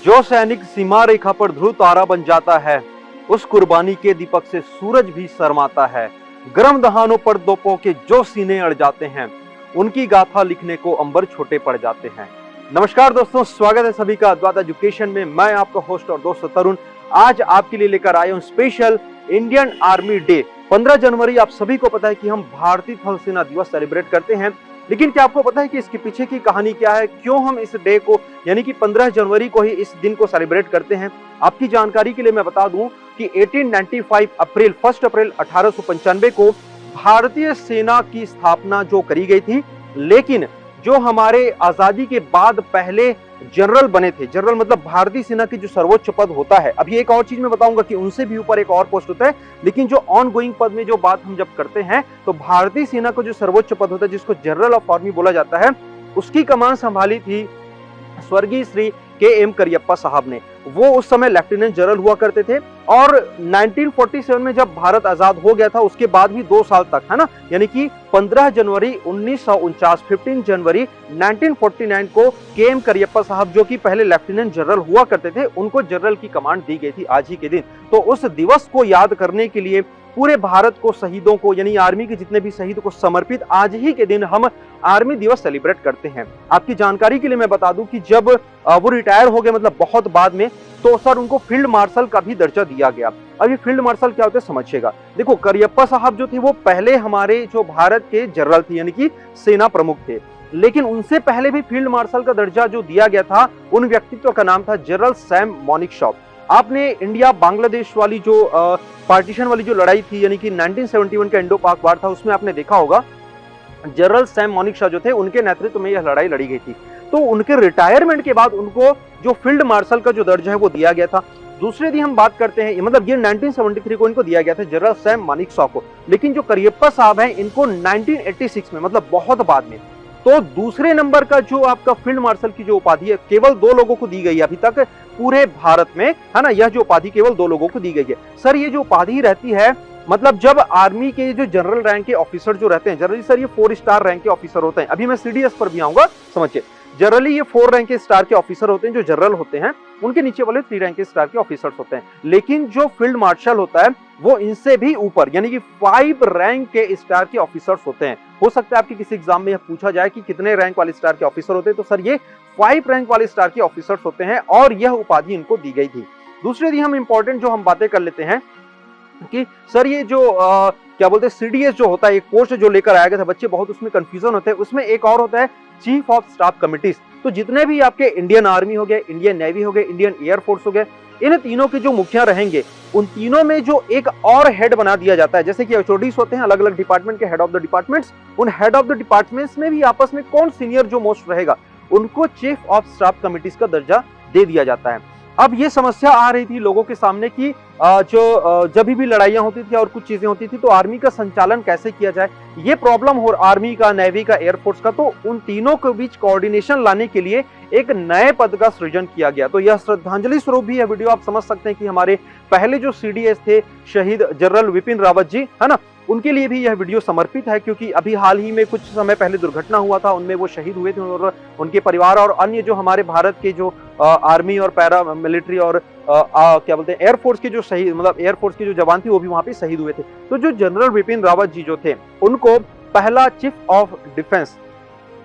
जो सैनिक सीमा रेखा पर ध्रुव तारा बन जाता है, उस कुर्बानी के दीपक से सूरज भी शर्माता है। गर्म दहानों पर तोपों के जो सीने अड़ जाते हैं, उनकी गाथा लिखने को अंबर छोटे पड़ जाते हैं। नमस्कार दोस्तों, स्वागत है सभी का अद्वैत एजुकेशन में। मैं आपका होस्ट और दोस्त तरुण आज आपके लिए लेकर आया हूं स्पेशल इंडियन आर्मी डे। 15 जनवरी आप सभी को पता है कि हम भारतीय थल सेना दिवस सेलिब्रेट करते हैं, लेकिन क्या आपको पता है कि इसके पीछे की कहानी क्या है, क्यों हम इस डे को यानी कि 15 जनवरी को ही इस दिन को सेलिब्रेट करते हैं। आपकी जानकारी के लिए मैं बता दूं कि 1 अप्रैल 1895 को भारतीय सेना की स्थापना जो करी गई थी, लेकिन जो हमारे आजादी के बाद पहले जनरल बने थे, जनरल मतलब भारतीय सेना की जो सर्वोच्च पद होता है, अभी एक और चीज मैं बताऊंगा कि उनसे भी ऊपर एक और पोस्ट होता है, लेकिन जो ऑन गोइंग पद में जो बात हम जब करते हैं तो भारतीय सेना का जो सर्वोच्च पद होता है जिसको जनरल ऑफ आर्मी बोला जाता है, उसकी कमान संभाली थी स्वर्गीय श्री के.एम. करियप्पा साहब ने। वो उस समय लेफ्टिनेंट जनरल हुआ करते थे और 1947 में जब भारत आजाद हो गया था उसके बाद भी 2 साल तक, है ना, यानी कि 15 जनवरी 1949 15 जनवरी 1949 को के.एम. करियप्पा साहब जो कि पहले लेफ्टिनेंट जनरल हुआ करते थे, उनको जनरल की कमांड दी गई थी आज ही के दिन। तो उस दिवस को याद करने के लिए पूरे भारत को, शहीदों को यानी आर्मी के जितने भी शहीद को समर्पित आज ही के दिन हम आर्मी दिवस सेलिब्रेट करते हैं। आपकी जानकारी के लिए मैं बता दूं कि जब वो रिटायर हो गए, मतलब बहुत बाद में, तो सर उनको फील्ड मार्शल का भी दर्जा दिया गया। अब ये फील्ड मार्शल क्या होता है समझिएगा। देखो, करियप्पा साहब जो थे वो पहले हमारे जो भारत के जनरल थे यानी कि सेना प्रमुख थे, लेकिन उनसे पहले भी फील्ड मार्शल का दर्जा जो दिया गया था उन व्यक्तित्व का नाम था जनरल सैम मानेकशॉ। आपने इंडिया बांग्लादेश वाली जो पार्टीशन वाली जो लड़ाई थी यानी कि 1971 का इंडो पाक वार था, उसमें आपने देखा होगा जनरल सैम मानेकशॉ जो थे उनके नेतृत्व में यह लड़ाई लड़ी गई थी। तो उनके रिटायरमेंट के बाद उनको जो फील्ड मार्शल का जो दर्जा है वो दिया गया था। दूसरे दिन हम बात करते हैं, मतलब ये 1973 को इनको दिया गया था जनरल सैम मानेकशॉ को, लेकिन जो करियप्पा साहब हैं इनको 1986 में, मतलब बहुत बाद में। तो दूसरे नंबर का जो आपका फील्ड मार्शल की जो उपाधि है केवल 2 लोगों को दी गई है अभी तक पूरे भारत में, है ना। यह जो उपाधि केवल 2 लोगों को दी गई है। सर ये जो उपाधि रहती है, मतलब जब आर्मी के जो जनरल रैंक के ऑफिसर जो रहते हैं, जनरली सर ये 4 स्टार रैंक के ऑफिसर होते हैं। अभी मैं सीडीएस पर भी आऊंगा, समझिए। जनरली ये 4 रैंक के स्टार के ऑफिसर होते हैं जो जनरल होते हैं, उनके नीचे वाले 3 रैंक के स्टार के ऑफिसर्स होते हैं। लेकिन जो फील्ड मार्शल होता है वो इनसे भी ऊपर यानी कि 5 रैंक के स्टार के ऑफिसर्स होते हैं। हो सकता है आपके किसी एग्जाम में यह पूछा जाए कि कितने रैंक वाले स्टार के ऑफिसर होते हैं, तो सर ये 5 रैंक वाले स्टार के ऑफिसर्स होते हैं और यह उपाधि इनको दी गई थी। दूसरे दिन हम इंपॉर्टेंट जो हम बातें कर लेते हैं कि सर ये जो क्या बोलते हैं सीडीएस जो होता है, एक पोस्ट जो लेकर आया गया था, बच्चे बहुत उसमें कंफ्यूजन होते हैं। उसमें एक और होता है चीफ ऑफ स्टाफ कमिटीज। तो जितने भी आपके इंडियन आर्मी हो गए, इंडियन नेवी हो गए, इंडियन एयरफोर्स हो गए, इन तीनों के जो मुखिया रहेंगे उन तीनों में जो एक और हेड बना दिया जाता है। जैसे कि एचओडीज होते हैं अलग अलग डिपार्टमेंट के हेड ऑफ द डिपार्टमेंट्स, उन हेड ऑफ द डिपार्टमेंट्स में भी आपस में कौन सीनियर जो मोस्ट रहेगा उनको चीफ ऑफ स्टाफ कमिटीज का दर्जा दे दिया जाता है। अब ये समस्या आ रही थी लोगों के सामने कि जो जब भी लड़ाइयां होती थी और कुछ चीजें होती थी तो आर्मी का संचालन कैसे किया जाए, ये प्रॉब्लम हो आर्मी का, नेवी का, एयरफोर्स का। तो उन तीनों के बीच कोऑर्डिनेशन लाने के लिए एक नए पद का सृजन किया गया। तो यह श्रद्धांजलि स्वरूप भी यह वीडियो आप समझ सकते हैं कि हमारे पहले जो सीडीएस थे शहीद जनरल विपिन रावत जी, है ना, उनके लिए भी यह वीडियो समर्पित है, क्योंकि अभी हाल ही में कुछ समय पहले दुर्घटना हुआ था, उनमें वो शहीद हुए थे और उनके परिवार और अन्य जो हमारे भारत के जो आर्मी और पैरा मिलिट्री और क्या बोलते हैं एयरफोर्स के जो शहीद, मतलब एयरफोर्स के जो जवान थे वो भी वहां पे शहीद हुए थे। तो जो जनरल विपिन रावत जी जो थे उनको पहला चीफ ऑफ डिफेंस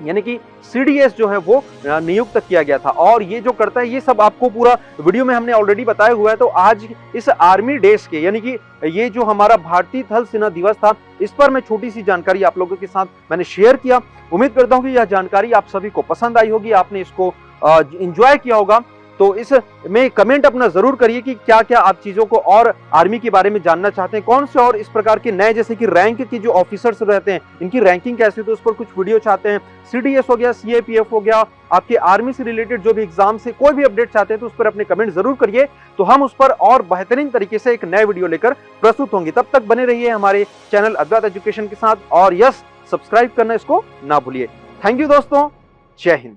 यानी कि सीडीएस जो है वो नियुक्त किया गया था। और ये जो करता है ये सब आपको पूरा वीडियो में हमने ऑलरेडी बताया हुआ है। तो आज इस आर्मी डेज के यानी कि ये जो हमारा भारतीय थल सेना दिवस था, इस पर मैं छोटी सी जानकारी आप लोगों के साथ मैंने शेयर किया। उम्मीद करता हूं कि यह जानकारी आप सभी को पसंद आई होगी, आपने इसको एंजॉय किया होगा। तो इस में कमेंट अपना जरूर करिए कि क्या क्या आप चीजों को और आर्मी के बारे में जानना चाहते हैं, कौन से और इस प्रकार के नए जैसे कि रैंक के जो ऑफिसर्स रहते हैं इनकी रैंकिंग कैसी, तो उस पर कुछ वीडियो चाहते हैं। सीडीएस हो गया, सीएपीएफ हो गया, आपके आर्मी से रिलेटेड जो भी एग्जाम से कोई भी अपडेट चाहते हैं तो उस पर अपने कमेंट जरूर करिए। तो हम उस पर और बेहतरीन तरीके से एक नए वीडियो लेकर प्रस्तुत होंगे। तब तक बने रहिए हमारे चैनल अद्वैत एजुकेशन के साथ और यस, सब्सक्राइब करना इसको ना भूलिए। थैंक यू दोस्तों, जय हिंद।